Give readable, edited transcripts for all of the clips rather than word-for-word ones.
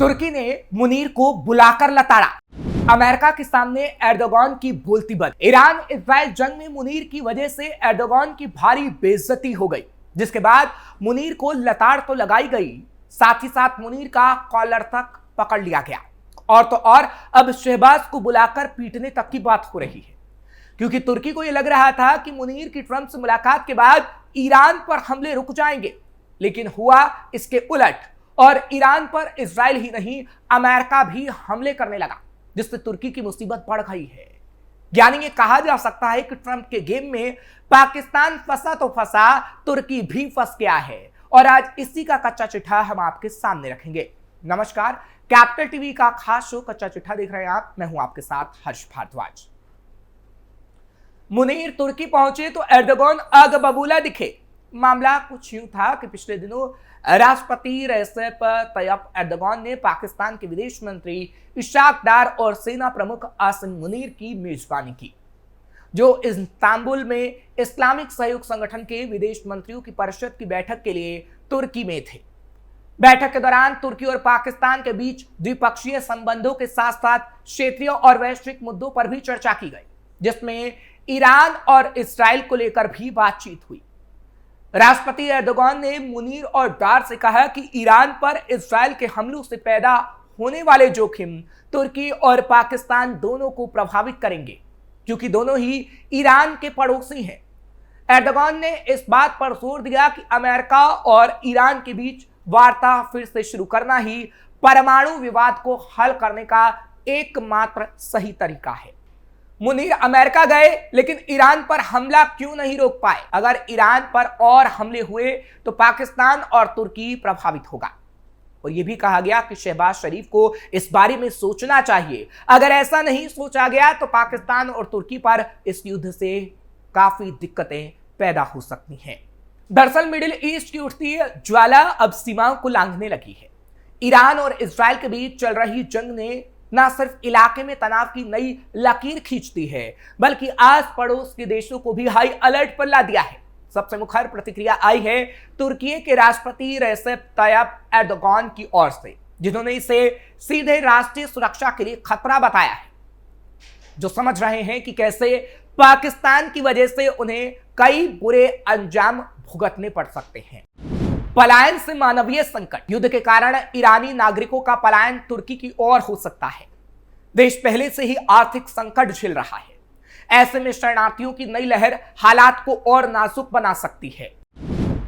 तुर्की ने मुनीर को बुलाकर लताड़ा। अमेरिका के सामने एर्दोगान की बोलती बंद। ईरान इजराइल जंग में मुनीर की वजह से एर्दोगान की भारी बेइज्जती हो गई, जिसके बाद मुनीर को लताड़ तो लगाई गई, साथ ही साथ मुनीर का कॉलर तक पकड़ लिया गया। और तो और अब शहबाज को बुलाकर पीटने तक की बात हो रही है, क्योंकि तुर्की को यह लग रहा था कि मुनीर की ट्रंप से मुलाकात के बाद ईरान पर हमले रुक जाएंगे, लेकिन हुआ इसके उलट और ईरान पर इजराइल ही नहीं अमेरिका भी हमले करने लगा, जिससे तुर्की की मुसीबत बढ़ गई है। यानी ये कहा जा सकता है कि ट्रंप के गेम में पाकिस्तान फंसा तो फंसा, तुर्की भी फंस गया है। और आज इसी का कच्चा चिट्ठा हम आपके सामने रखेंगे। नमस्कार, कैपिटल टीवी का खास शो कच्चा चिट्ठा देख रहे हैं आप। मैं हूं आपके साथ हर्ष भारद्वाज। मुनीर तुर्की पहुंचे तो एर्दोगान आग बबूला दिखे। मामला कुछ यूं था कि पिछले दिनों राष्ट्रपति रेसेप तय्यप एर्दोगान ने पाकिस्तान के विदेश मंत्री इशाक डार और सेना प्रमुख आसिम मुनीर की मेजबानी की, जो इस्तांबुल में इस्लामिक सहयोग संगठन के विदेश मंत्रियों की परिषद की बैठक के लिए तुर्की में थे। बैठक के दौरान तुर्की और पाकिस्तान के बीच द्विपक्षीय संबंधों के साथ साथ क्षेत्रीय और वैश्विक मुद्दों पर भी चर्चा की गई, जिसमें ईरान और इस्राइल को लेकर भी बातचीत हुई। राष्ट्रपति एर्दोगान ने मुनीर और डार से कहा कि ईरान पर इस्राइल के हमलों से पैदा होने वाले जोखिम तुर्की और पाकिस्तान दोनों को प्रभावित करेंगे, क्योंकि दोनों ही ईरान के पड़ोसी हैं। एर्दोगान ने इस बात पर जोर दिया कि अमेरिका और ईरान के बीच वार्ता फिर से शुरू करना ही परमाणु विवाद को हल करने का एकमात्र सही तरीका है। मुनीर अमेरिका गए, लेकिन ईरान पर हमला क्यों नहीं रोक पाए? अगर ईरान पर और हमले हुए तो पाकिस्तान और तुर्की प्रभावित होगा। और यह भी कहा गया कि शहबाज शरीफ को इस बारे में सोचना चाहिए। अगर ऐसा नहीं सोचा गया तो पाकिस्तान और तुर्की पर इस युद्ध से काफी दिक्कतें पैदा हो सकती हैं। दरअसल मिडिल ईस्ट की उठती ज्वाला अब सीमाओं को लांघने लगी है। ईरान और इजराइल के बीच चल रही जंग ने न सिर्फ इलाके में तनाव की नई लकीर खींचती है, बल्कि आस पड़ोस के देशों को भी हाई अलर्ट पर ला दिया है। सबसे मुखर प्रतिक्रिया आई है तुर्की के राष्ट्रपति रेसेप तय्यप एर्दोगान की ओर से, जिन्होंने इसे सीधे राष्ट्रीय सुरक्षा के लिए खतरा बताया है, जो समझ रहे हैं कि कैसे पाकिस्तान की वजह से उन्हें कई बुरे अंजाम भुगतने पड़ सकते हैं। पलायन से मानवीय संकट। युद्ध के कारण ईरानी नागरिकों का पलायन तुर्की की ओर हो सकता है। देश पहले से ही आर्थिक संकट झेल रहा है। ऐसे में शरणार्थियों की नई लहर हालात को और नाजुक बना सकती है।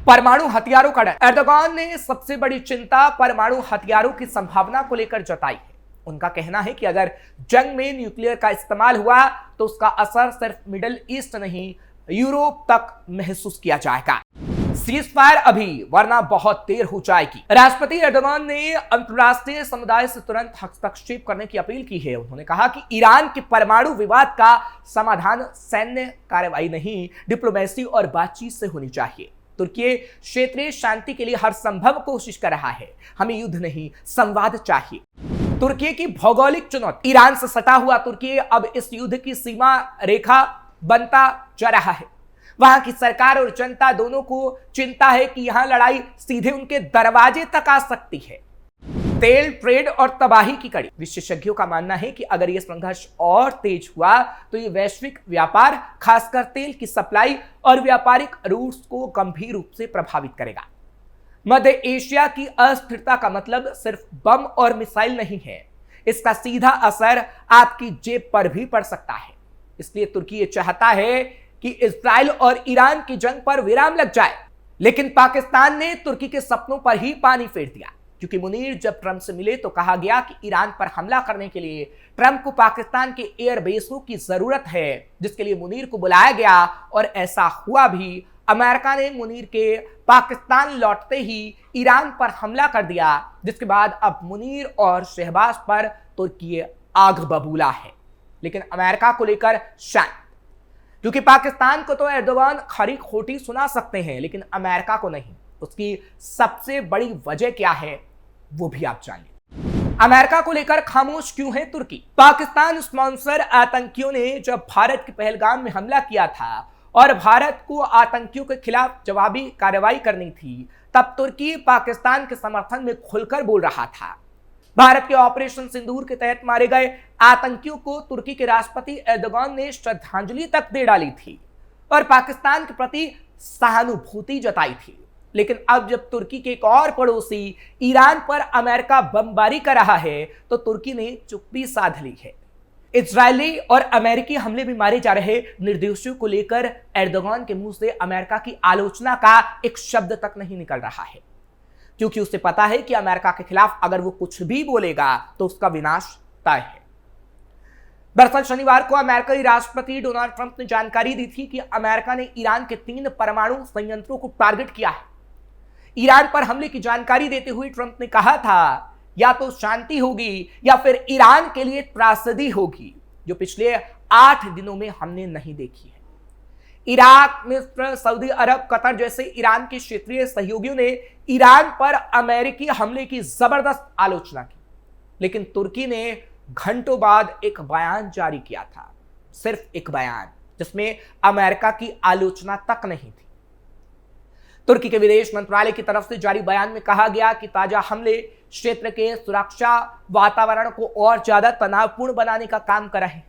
परमाणु हथियारों का डर। एर्दोगान ने सबसे बड़ी चिंता परमाणु हथियारों की संभावना को लेकर जताई है। उनका कहना है कि अगर जंग में न्यूक्लियर का इस्तेमाल हुआ तो उसका असर सिर्फ मिडिल ईस्ट नहीं, यूरोप तक महसूस किया जाएगा। सीज फायर अभी, वरना बहुत देर हो जाएगी। राष्ट्रपति एर्दोगान ने अंतर्राष्ट्रीय समुदाय से तुरंत हस्तक्षेप करने की अपील की है। उन्होंने कहा कि ईरान के परमाणु विवाद का समाधान सैन्य कार्रवाई नहीं, डिप्लोमेसी और बातचीत से होनी चाहिए। तुर्की क्षेत्रीय शांति के लिए हर संभव कोशिश कर रहा है। हमें युद्ध नहीं, संवाद चाहिए। तुर्की की भौगोलिक चुनौती। ईरान से सटा हुआ तुर्की अब इस युद्ध की सीमा रेखा बनता जा रहा है। वहां की सरकार और जनता दोनों को चिंता है कि यहां लड़ाई सीधे उनके दरवाजे तक आ सकती है। तेल, ट्रेड और तबाही की कड़ी। विशेषज्ञों का मानना है कि अगर यह संघर्ष और तेज हुआ तो यह वैश्विक व्यापार, खासकर तेल की सप्लाई और व्यापारिक रूट्स को गंभीर रूप से प्रभावित करेगा। मध्य एशिया की अस्थिरता का मतलब सिर्फ बम और मिसाइल नहीं है, इसका सीधा असर आपकी जेब पर भी पड़ सकता है। इसलिए तुर्की ये चाहता है कि इस्राइल और ईरान की जंग पर विराम लग जाए, लेकिन पाकिस्तान ने तुर्की के सपनों पर ही पानी फेर दिया, क्योंकि मुनीर जब ट्रंप से मिले तो कहा गया कि ईरान पर हमला करने के लिए ट्रंप को पाकिस्तान के एयरबेसों की जरूरत है, जिसके लिए मुनीर को बुलाया गया और ऐसा हुआ भी। अमेरिका ने मुनीर के पाकिस्तान लौटते ही ईरान पर हमला कर दिया, जिसके बाद अब मुनीर और शहबाज पर तुर्की आग बबूला है, लेकिन अमेरिका को लेकर शांत, क्योंकि पाकिस्तान को तो एर्दोगान खरी खोटी सुना सकते हैं, लेकिन अमेरिका को नहीं। उसकी सबसे बड़ी वजह क्या है वो भी आप जानिए। अमेरिका को लेकर खामोश क्यों है तुर्की? पाकिस्तान स्पॉन्सर आतंकियों ने जब भारत के पहलगाम में हमला किया था और भारत को आतंकियों के खिलाफ जवाबी कार्रवाई करनी थी, तब तुर्की पाकिस्तान के समर्थन में खुलकर बोल रहा था। भारत के ऑपरेशन सिंदूर के तहत मारे गए आतंकियों को तुर्की के राष्ट्रपति एर्दोगान ने श्रद्धांजलि तक दे डाली थी और पाकिस्तान के प्रति सहानुभूति जताई थी। लेकिन अब जब तुर्की के एक और पड़ोसी ईरान पर अमेरिका बमबारी कर रहा है तो तुर्की ने चुप्पी साध ली है। इजरायली और अमेरिकी हमले में मारे जा रहे निर्दोषियों को लेकर एर्दोगान के मुंह से अमेरिका की आलोचना का एक शब्द तक नहीं निकल रहा है, क्योंकि उसे पता है कि अमेरिका के खिलाफ अगर वो कुछ भी बोलेगा तो उसका विनाश तय है। दरअसल शनिवार को अमेरिकी राष्ट्रपति डोनाल्ड ट्रंप ने जानकारी दी थी कि अमेरिका ने ईरान के 3 परमाणु संयंत्रों को टारगेट किया है। ईरान पर हमले की जानकारी देते हुए ट्रंप ने कहा था, या तो शांति होगी या फिर ईरान के लिए त्रासदी होगी, जो पिछले 8 दिनों में हमने नहीं देखी है। इराक, मिस्र, सऊदी अरब, कतर जैसे ईरान के क्षेत्रीय सहयोगियों ने ईरान पर अमेरिकी हमले की जबरदस्त आलोचना की, लेकिन तुर्की ने घंटों बाद एक बयान जारी किया था, सिर्फ एक बयान जिसमें अमेरिका की आलोचना तक नहीं थी। तुर्की के विदेश मंत्रालय की तरफ से जारी बयान में कहा गया कि ताजा हमले क्षेत्र के सुरक्षा वातावरण को और ज्यादा तनावपूर्ण बनाने का काम कर रहे हैं।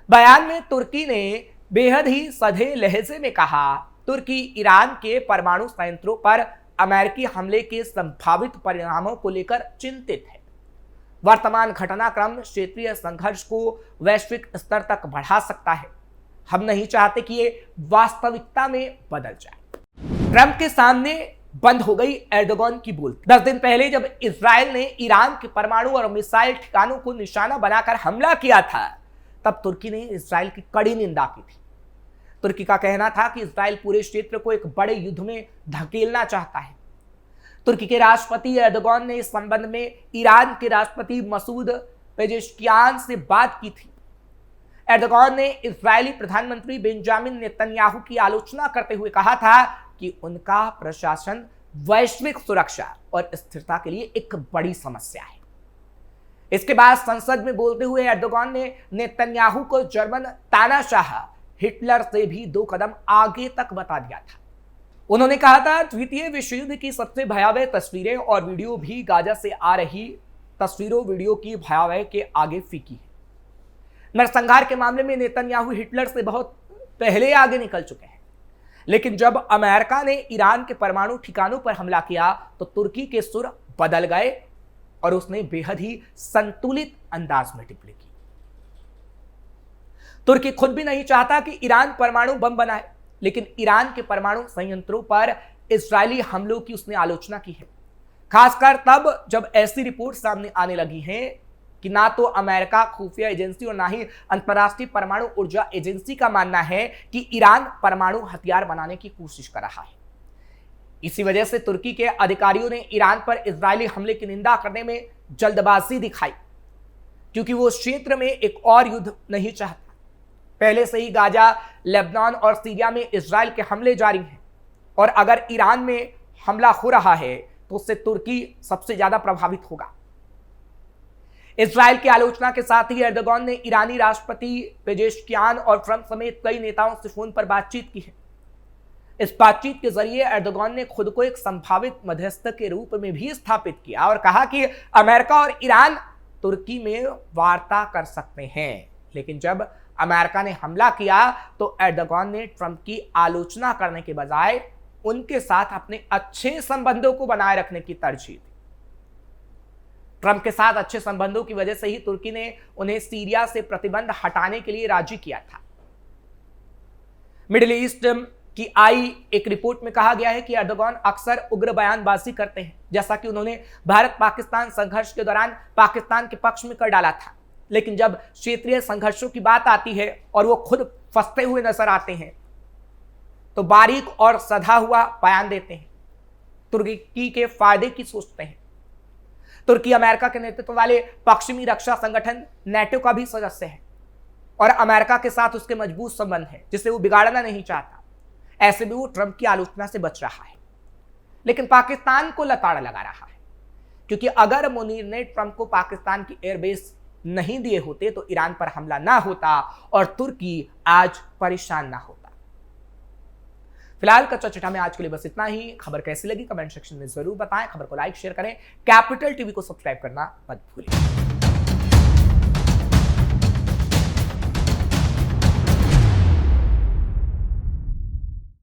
बयान में तुर्की ने बेहद ही सधे लहजे में कहा, तुर्की ईरान के परमाणु संयंत्रों पर अमेरिकी हमले के संभावित परिणामों को लेकर चिंतित है। वर्तमान घटनाक्रम क्षेत्रीय संघर्ष को वैश्विक स्तर तक बढ़ा सकता है। हम नहीं चाहते कि ये वास्तविकता में बदल जाए। ट्रंप के सामने बंद हो गई एर्दोगान की बोलती। 10 दिन पहले जब इजराइल ने ईरान के परमाणु और मिसाइल ठिकानों को निशाना बनाकर हमला किया था, तब तुर्की ने इजराइल की कड़ी निंदा की थी। तुर्की का कहना था कि इजराइल पूरे क्षेत्र को एक बड़े युद्ध में धकेलना चाहता है। तुर्की के राष्ट्रपति एर्दोगान ने इस संबंध में ईरान के राष्ट्रपति मसूद पेजेश्कियान से बात की थी। एर्दोगान ने इजरायली प्रधानमंत्री बेंजामिन नेतन्याहू की आलोचना करते हुए कहा था कि उनका प्रशासन वैश्विक सुरक्षा और स्थिरता के लिए एक बड़ी समस्या है। इसके बाद संसद में बोलते हुए एर्दोगान ने नेतन्याहू को जर्मन तानाशाह हिटलर से भी 2 कदम आगे तक बता दिया था। उन्होंने कहा था, द्वितीय विश्व युद्ध की सबसे भयावह तस्वीरें और वीडियो भी गाजा से आ रही तस्वीरों वीडियो की भयावह के आगे फीकी है। नरसंहार के मामले में नेतन्याहू हिटलर से बहुत पहले आगे निकल चुके हैं, लेकिन जब अमेरिका ने ईरान के परमाणु ठिकानों पर हमला किया तो तुर्की के सुर बदल गए और उसने बेहद ही संतुलित अंदाज में टिप्पणी की। तुर्की खुद भी नहीं चाहता कि ईरान परमाणु बम बनाए, लेकिन ईरान के परमाणु संयंत्रों पर इजरायली हमलों की उसने आलोचना की है, खासकर तब जब ऐसी रिपोर्ट सामने आने लगी हैं कि ना तो अमेरिका खुफिया एजेंसी और ना ही अंतर्राष्ट्रीय परमाणु ऊर्जा एजेंसी का मानना है कि ईरान परमाणु हथियार बनाने की कोशिश कर रहा है। इसी वजह से तुर्की के अधिकारियों ने ईरान पर इजरायली हमले की निंदा करने में जल्दबाजी दिखाई, क्योंकि वो क्षेत्र में एक और युद्ध नहीं चाहता। पहले से ही गाजा, लेबनान और सीरिया में इजरायल के हमले जारी हैं और अगर ईरान में हमला हो रहा है तो उससे तुर्की सबसे ज्यादा प्रभावित होगा। इजरायल की आलोचना के साथ ही एर्दोगान ने ईरानी राष्ट्रपति पेजेश्कियान और ट्रंप समेत कई नेताओं से फोन पर बातचीत की है। इस बातचीत के जरिए एर्दोगान ने खुद को एक संभावित मध्यस्थ के रूप में भी स्थापित किया और कहा कि अमेरिका और ईरान तुर्की में वार्ता कर सकते हैं। लेकिन जब अमेरिका ने हमला किया तो एर्दोगान ने ट्रंप की आलोचना करने के बजाय उनके साथ अपने अच्छे संबंधों को बनाए रखने की तरजीह दी। ट्रंप के साथ अच्छे संबंधों की वजह से ही तुर्की ने उन्हें सीरिया से प्रतिबंध हटाने के लिए राजी किया था। मिडिल ईस्ट की आई एक रिपोर्ट में कहा गया है कि एर्दोगान अक्सर उग्र बयानबाजी करते हैं, जैसा कि उन्होंने भारत पाकिस्तान संघर्ष के दौरान पाकिस्तान के पक्ष में कर डाला था। लेकिन जब क्षेत्रीय संघर्षों की बात आती है और वो खुद फंसते हुए नजर आते हैं तो बारीक और सधा हुआ बयान देते हैं, तुर्की के फायदे की सोचते हैं। तुर्की अमेरिका के नेतृत्व वाले पश्चिमी रक्षा संगठन नेटो का भी सदस्य है और अमेरिका के साथ उसके मजबूत संबंध है जिसे वो बिगाड़ना नहीं चाहता। ऐसे में वो ट्रंप की आलोचना से बच रहा है, लेकिन पाकिस्तान को लताड़ लगा रहा है, क्योंकि अगर मुनीर ने ट्रंप को पाकिस्तान की एयरबेस नहीं दिए होते तो ईरान पर हमला ना होता और तुर्की आज परेशान ना होता। फिलहाल कच्चा चिट्ठा में आज के लिए बस इतना ही। खबर कैसी लगी कमेंट सेक्शन में जरूर बताएं। खबर को लाइक शेयर करें। कैपिटल टीवी को सब्सक्राइब करना मत भूलिए।